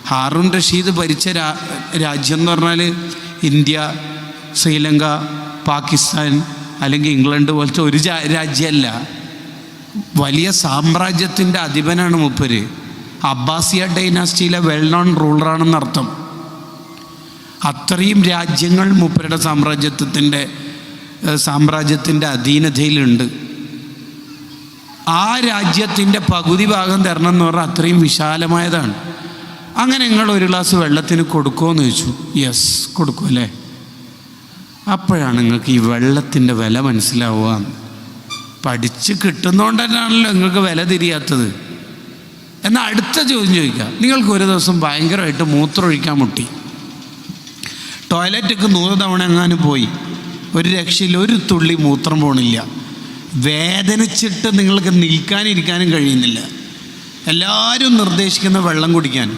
ഹാറൂൺ റഷീദ് ഭരിച്ച രാജ്യം എന്ന് പറഞ്ഞാൽ ഇന്ത്യ, ശ്രീലങ്ക, പാകിസ്ഥാൻ അല്ലെങ്കിൽ ഇംഗ്ലണ്ട് പോലത്തെ ഒരു രാജ്യമല്ല. വലിയ സാമ്രാജ്യത്തിൻ്റെ അധിപനാണ് മൂപ്പര്. അബ്ബാസിയ ഡൈനാസ്റ്റിയിലെ വെൽ നോൺ റൂളറാണെന്നർത്ഥം. അത്രയും രാജ്യങ്ങൾ മൂപ്പരുടെ സാമ്രാജ്യത്തിൻ്റെ അധീനതയിലുണ്ട്. ആ രാജ്യത്തിൻ്റെ പകുതി ഭാഗം തരണം എന്ന് പറഞ്ഞാൽ അത്രയും വിശാലമായതാണ്. അങ്ങനെ നിങ്ങൾ ഒരു ഗ്ലാസ് വെള്ളത്തിന് കൊടുക്കുമോയെന്ന് ചോദിച്ചു. യെസ്, കൊടുക്കും അല്ലേ. അപ്പോഴാണ് നിങ്ങൾക്ക് ഈ വെള്ളത്തിൻ്റെ വില മനസ്സിലാവുക. പഠിച്ച് കിട്ടുന്നതുകൊണ്ട് തന്നെയാണല്ലോ നിങ്ങൾക്ക് വില തിരിയാത്തത്. എന്നാൽ അടുത്ത ചോദ്യം ചോദിക്കുക. നിങ്ങൾക്ക് ഒരു ദിവസം ഭയങ്കരമായിട്ട് മൂത്രമൊഴിക്കാൻ മുട്ടി, ടോയ്ലറ്റൊക്കെ 100 തവണ എങ്ങാനും പോയി, ഒരു രക്ഷയിൽ ഒരു തുള്ളി മൂത്രം പോണില്ല, വേദനിച്ചിട്ട് നിങ്ങൾക്ക് നിൽക്കാനിരിക്കാനും കഴിയുന്നില്ല. എല്ലാവരും നിർദ്ദേശിക്കുന്ന വെള്ളം കുടിക്കാൻ.